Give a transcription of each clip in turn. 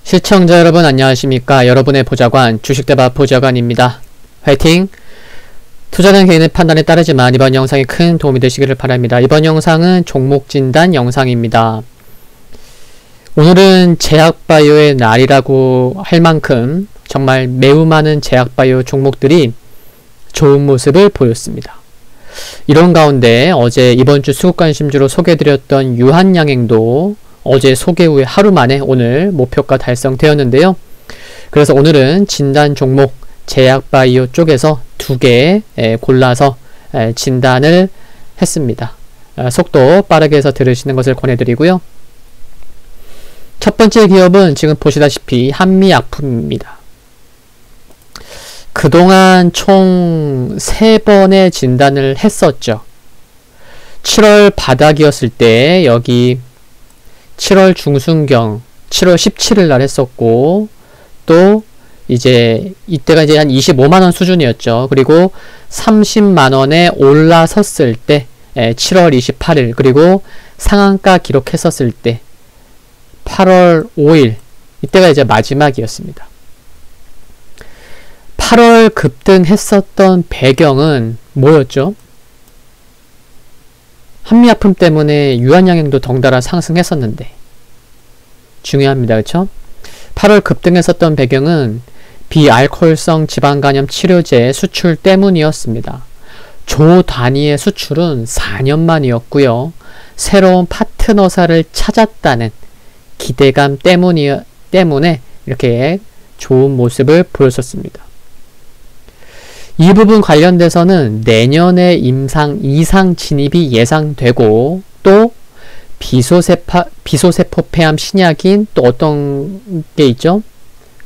시청자 여러분 안녕하십니까. 여러분의 보좌관 주식대박 보좌관입니다. 화이팅! 투자는 개인의 판단에 따르지만 이번 영상이 큰 도움이 되시기를 바랍니다. 이번 영상은 종목 진단 영상입니다. 오늘은 제약바이오의 날이라고 할 만큼 정말 매우 많은 제약바이오 종목들이 좋은 모습을 보였습니다. 이런 가운데 어제 이번주 수급관심주로 소개해드렸던 유한양행도 어제 소개 후에 하루 만에 오늘 목표가 달성되었는데요. 그래서 오늘은 진단 종목 제약바이오 쪽에서 2개 골라서 진단을 했습니다. 속도 빠르게 해서 들으시는 것을 권해드리고요. 첫 번째 기업은 지금 보시다시피 한미약품입니다. 그동안 총 3번의 진단을 했었죠. 7월 바닥이었을 때 여기 7월 중순경 7월 17일 날 했었고, 또 이제 이때가 이제 한 25만원 수준이었죠. 그리고 30만원에 올라섰을 때 7월 28일, 그리고 상한가 기록했었을 때 8월 5일, 이때가 이제 마지막이었습니다. 8월 급등했었던 배경은 뭐였죠? 한미약품 때문에 유한양행도 덩달아 상승했었는데 중요합니다. 그렇죠? 8월 급등했었던 배경은 비알코올성 지방간염 치료제 수출 때문이었습니다. 조 단위의 수출은 4년 만이었고요. 새로운 파트너사를 찾았다는 기대감 때문에 이렇게 좋은 모습을 보였었습니다. 이 부분 관련돼서는 내년에 이상 진입이 예상되고, 또 비소세포 폐암 신약인 또 어떤 게 있죠?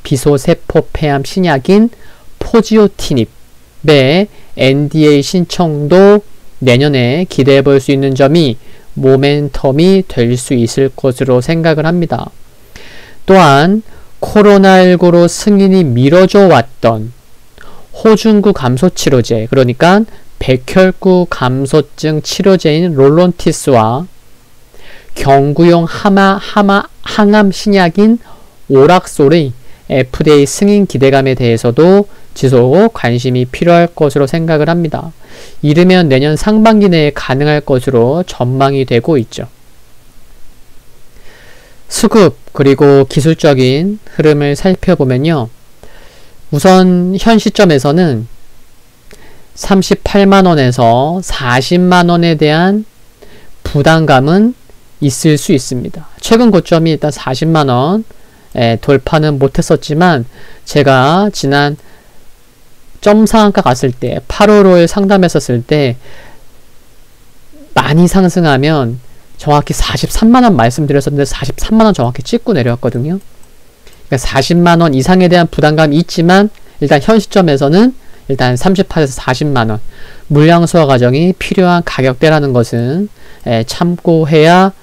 비소세포 폐암 신약인 포지오티닙의 NDA 신청도 내년에 기대해 볼 수 있는 점이 모멘텀이 될 수 있을 것으로 생각을 합니다. 또한 코로나19로 승인이 미뤄져 왔던 호중구 감소치료제, 그러니까 백혈구 감소증 치료제인 롤론티스와 경구용 항암 신약인 오락솔의 FDA 승인 기대감에 대해서도 지속 관심이 필요할 것으로 생각을 합니다. 이르면 내년 상반기 내에 가능할 것으로 전망이 되고 있죠. 수급 그리고 기술적인 흐름을 살펴보면요. 우선 현 시점에서는 38만원에서 40만원에 대한 부담감은 있을 수 있습니다. 최근 고점이 일단 40만원 돌파는 못했었지만, 제가 지난 점상한가 갔을 때 8월 5일 상담했었을 때 많이 상승하면 정확히 43만원 말씀드렸었는데 43만원 정확히 찍고 내려왔거든요. 40만원 이상에 대한 부담감이 있지만 일단 현 시점에서는 일단 38에서 40만원 물량 소화 과정이 필요한 가격대라는 것은 참고해야겠고요.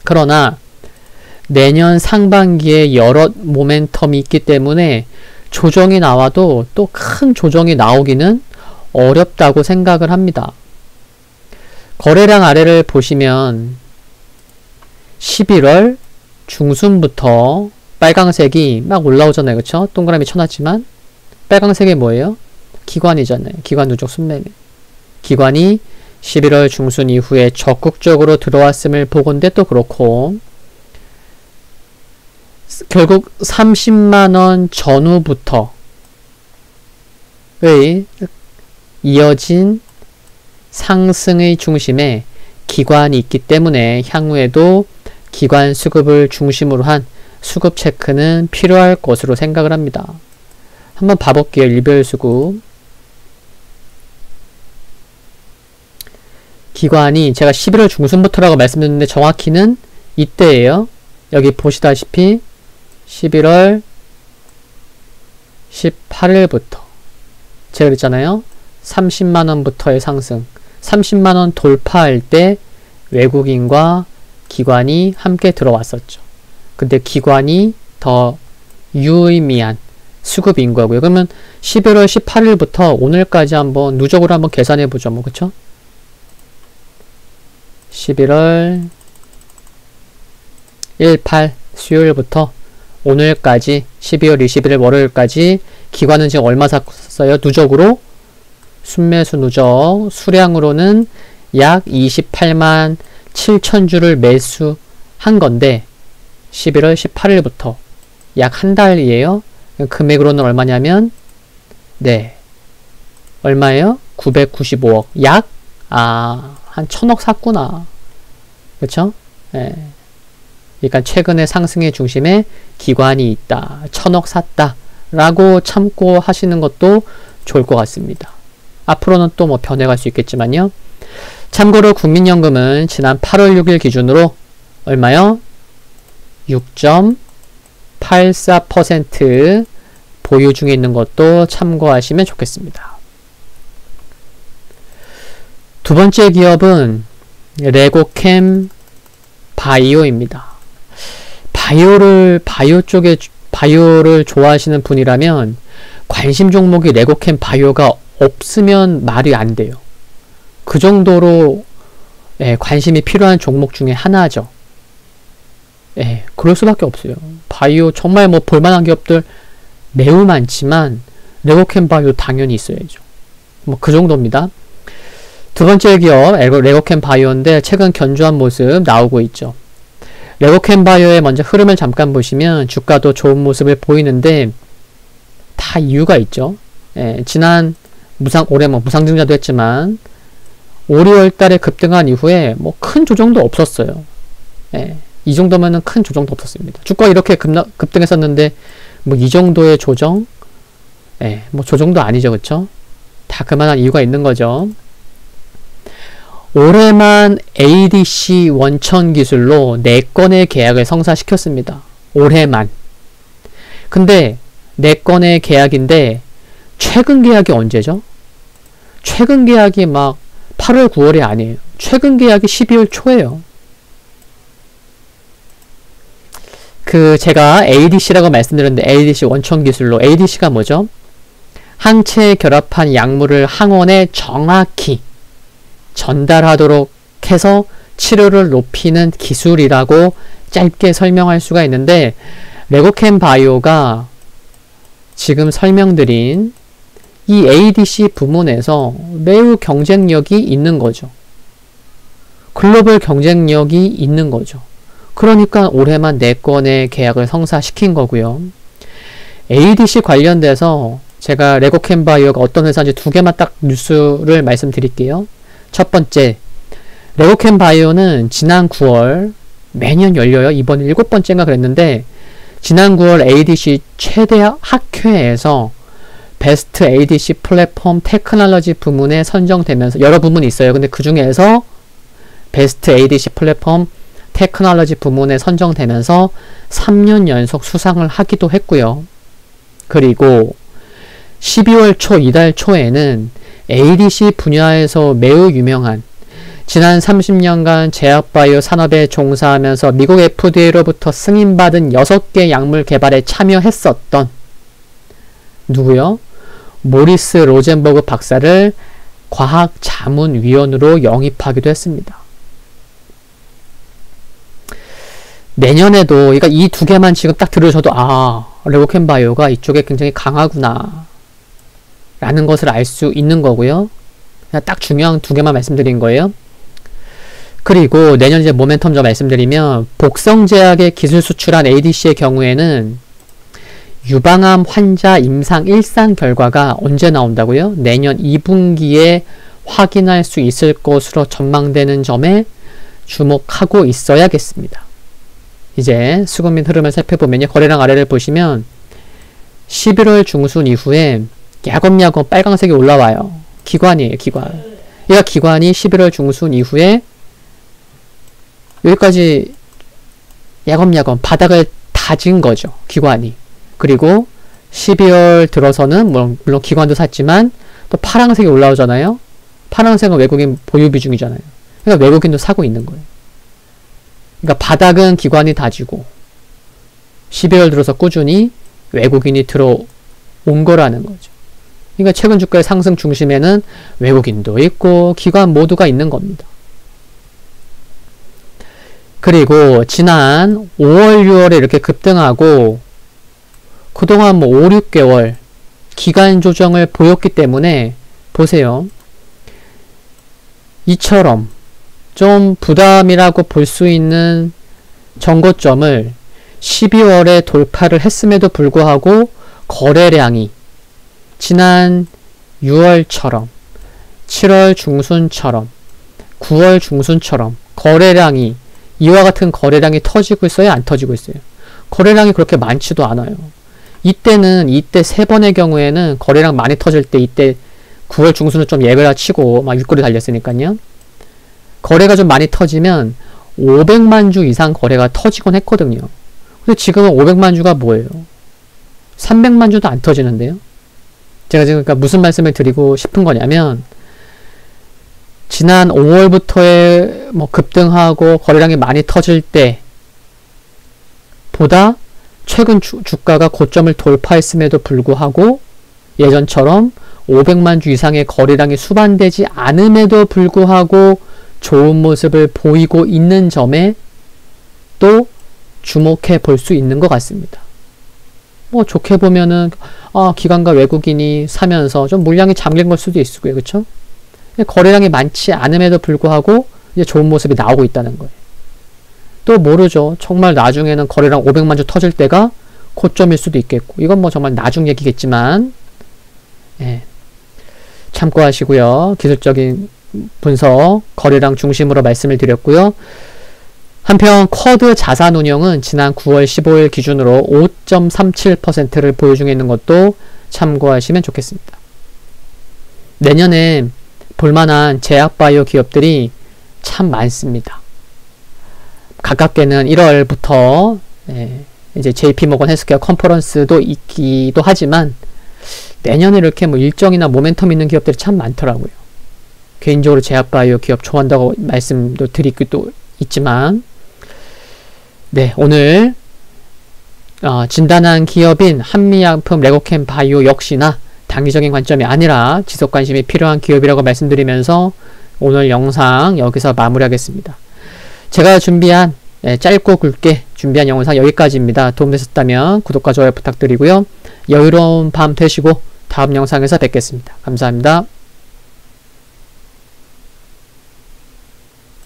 그러나 내년 상반기에 여러 모멘텀이 있기 때문에 조정이 나와도 또 큰 조정이 나오기는 어렵다고 생각을 합니다. 거래량 아래를 보시면 11월 중순부터 빨강색이 막 올라오잖아요. 그쵸? 동그라미 쳐놨지만 빨강색이 뭐예요? 기관이잖아요. 기관 누적 순매매. 기관이 11월 중순 이후에 적극적으로 들어왔음을 보건대 또 그렇고, 결국 30만원 전후부터의 이어진 상승의 중심에 기관이 있기 때문에 향후에도 기관 수급을 중심으로 한 수급 체크는 필요할 것으로 생각을 합니다. 한번 봐볼게요. 일별 수급. 기관이 제가 11월 중순부터라고 말씀드렸는데 정확히는 이때예요. 여기 보시다시피 11월 18일부터 제가 그랬잖아요. 30만원부터의 상승. 30만원 돌파할 때 외국인과 기관이 함께 들어왔었죠. 근데 기관이 더 유의미한 수급인 거고요. 그러면 11월 18일부터 오늘까지 한번 누적으로 한번 계산해 보죠. 뭐 그쵸? 11월 18 수요일부터 오늘까지 12월 21일 월요일까지 기관은 지금 얼마 샀어요? 누적으로 순매수 누적 수량으로는 약 28만 7천 주를 매수한 건데 11월 18일부터 약 한 달이에요. 금액으로는 얼마냐면 네 얼마예요? 995억 약 한 1000억 샀구나. 그쵸? 예. 그러니까 최근에 상승의 중심에 기관이 있다. 1000억 샀다. 라고 참고하시는 것도 좋을 것 같습니다. 앞으로는 또 뭐 변해갈 수 있겠지만요. 참고로 국민연금은 지난 8월 6일 기준으로 얼마요? 6.84% 보유 중에 있는 것도 참고하시면 좋겠습니다. 두 번째 기업은 레고캠 바이오입니다. 바이오를 좋아하시는 분이라면 관심 종목이 레고캠 바이오가 없으면 말이 안 돼요. 그 정도로 관심이 필요한 종목 중에 하나죠. 그럴 수밖에 없어요. 바이오 정말 뭐 볼만한 기업들 매우 많지만 레고캠 바이오 당연히 있어야죠. 뭐 그 정도입니다. 두 번째 기업 레고캠 바이오인데 최근 견조한 모습 나오고 있죠. 레고캠 바이오의 먼저 흐름을 잠깐 보시면 주가도 좋은 모습을 보이는데 다 이유가 있죠. 지난 올해 뭐 무상증자도 했지만 5, 6월 달에 급등한 이후에 뭐 큰 조정도 없었어요. 이 정도면은 큰 조정도 없었습니다. 주가가 이렇게 급등했었는데 뭐 이 정도의 조정? 뭐 조정도 아니죠. 그쵸? 다 그만한 이유가 있는 거죠. 올해만 ADC 원천 기술로 4건의 계약을 성사시켰습니다. 올해만. 근데 4건의 계약인데 최근 계약이 언제죠? 최근 계약이 막 8월 9월이 아니에요. 최근 계약이 12월 초예요. 제가 ADC라고 말씀드렸는데 ADC 원천 기술로 ADC가 뭐죠? 항체에 결합한 약물을 항원에 정확히 전달하도록 해서 치료를 높이는 기술이라고 짧게 설명할 수가 있는데 레고캠 바이오가 지금 설명드린 이 ADC 부문에서 매우 경쟁력이 있는 거죠. 글로벌 경쟁력이 있는 거죠. 그러니까 올해만 4건의 계약을 성사시킨 거고요. ADC 관련돼서 제가 레고캠 바이오가 어떤 회사인지 2개만 딱 뉴스를 말씀드릴게요. 첫 번째, 레고캠 바이오는 지난 9월 매년 열려요. 이번 7번째인가 그랬는데 지난 9월 ADC 최대 학회에서 베스트 ADC 플랫폼 테크놀로지 부문에 선정되면서 여러 부문이 있어요. 근데 그 중에서 베스트 ADC 플랫폼 테크놀로지 부문에 선정되면서 3년 연속 수상을 하기도 했고요. 그리고 12월 초 이달 초에는 ADC 분야에서 매우 유명한 지난 30년간 제약바이오 산업에 종사하면서 미국 FDA로부터 승인받은 6개 약물 개발에 참여했었던 누구요? 모리스 로젠버그 박사를 과학자문위원으로 영입하기도 했습니다. 내년에도 그러니까 이 2개만 지금 딱 들으셔도 레고캠 바이오가 이쪽에 굉장히 강하구나 라는 것을 알 수 있는 거고요. 그냥 딱 중요한 2개만 말씀드린 거예요. 그리고 내년 이제 모멘텀 좀 말씀드리면 복성제약의 기술 수출한 ADC의 경우에는 유방암 환자 임상 1상 결과가 언제 나온다고요? 내년 2분기에 확인할 수 있을 것으로 전망되는 점에 주목하고 있어야겠습니다. 이제 수급 및 흐름을 살펴보면요. 거래량 아래를 보시면 11월 중순 이후에 야금야금 빨강색이 올라와요. 기관이에요. 기관. 얘가 기관이 11월 중순 이후에 여기까지 야금야금 바닥을 다진 거죠. 기관이. 그리고 12월 들어서는 물론 기관도 샀지만 또 파란색이 올라오잖아요. 파란색은 외국인 보유 비중이잖아요. 그러니까 외국인도 사고 있는 거예요. 그러니까 바닥은 기관이 다지고 12월 들어서 꾸준히 외국인이 들어온 거라는 거죠. 그러니까 최근 주가의 상승 중심에는 외국인도 있고 기관 모두가 있는 겁니다. 그리고 지난 5월, 6월에 이렇게 급등하고 그동안 뭐 5, 6개월 기간 조정을 보였기 때문에 보세요. 이처럼 좀 부담이라고 볼 수 있는 정고점을 12월에 돌파를 했음에도 불구하고 거래량이 지난 6월처럼 7월 중순처럼 9월 중순처럼 거래량이 이와 같은 거래량이 터지고 있어요? 안 터지고 있어요? 거래량이 그렇게 많지도 않아요. 이때 세 번의 경우에는 거래량 많이 터질 때 이때 9월 중순은 좀 예배라 치고 막 윗골이 달렸으니까요. 거래가 좀 많이 터지면 500만 주 이상 거래가 터지곤 했거든요. 근데 지금은 500만 주가 뭐예요? 300만 주도 안 터지는데요. 제가 지금 그러니까 무슨 말씀을 드리고 싶은 거냐면 지난 5월부터의 뭐 급등하고 거래량이 많이 터질 때 보다 최근 주가가 고점을 돌파했음에도 불구하고 예전처럼 500만 주 이상의 거래량이 수반되지 않음에도 불구하고 좋은 모습을 보이고 있는 점에 또 주목해 볼 수 있는 것 같습니다. 뭐 좋게 보면은 기관과 외국인이 사면서 좀 물량이 잠긴 걸 수도 있고요. 그렇죠? 거래량이 많지 않음에도 불구하고 이제 좋은 모습이 나오고 있다는 거예요. 또 모르죠. 정말 나중에는 거래량 500만 주 터질 때가 고점일 수도 있겠고 이건 뭐 정말 나중 얘기겠지만 참고하시고요. 기술적인 분석, 거래량 중심으로 말씀을 드렸고요. 한편 쿼드 자산운용은 지난 9월 15일 기준으로 5.37%를 보유 중에 있는 것도 참고하시면 좋겠습니다. 내년에 볼만한 제약바이오 기업들이 참 많습니다. 가깝게는 1월부터 이제 JP모건 헬스케어 컨퍼런스도 있기도 하지만 내년에 이렇게 뭐 일정이나 모멘텀 있는 기업들이 참 많더라고요. 개인적으로 제약바이오 기업 좋아한다고 말씀도 드리기도 있지만 오늘 진단한 기업인 한미약품 레고캠 바이오 역시나 단기적인 관점이 아니라 지속관심이 필요한 기업이라고 말씀드리면서 오늘 영상 여기서 마무리하겠습니다. 제가 준비한 짧고 굵게 준비한 영상 여기까지입니다. 도움되셨다면 구독과 좋아요 부탁드리고요. 여유로운 밤 되시고 다음 영상에서 뵙겠습니다. 감사합니다.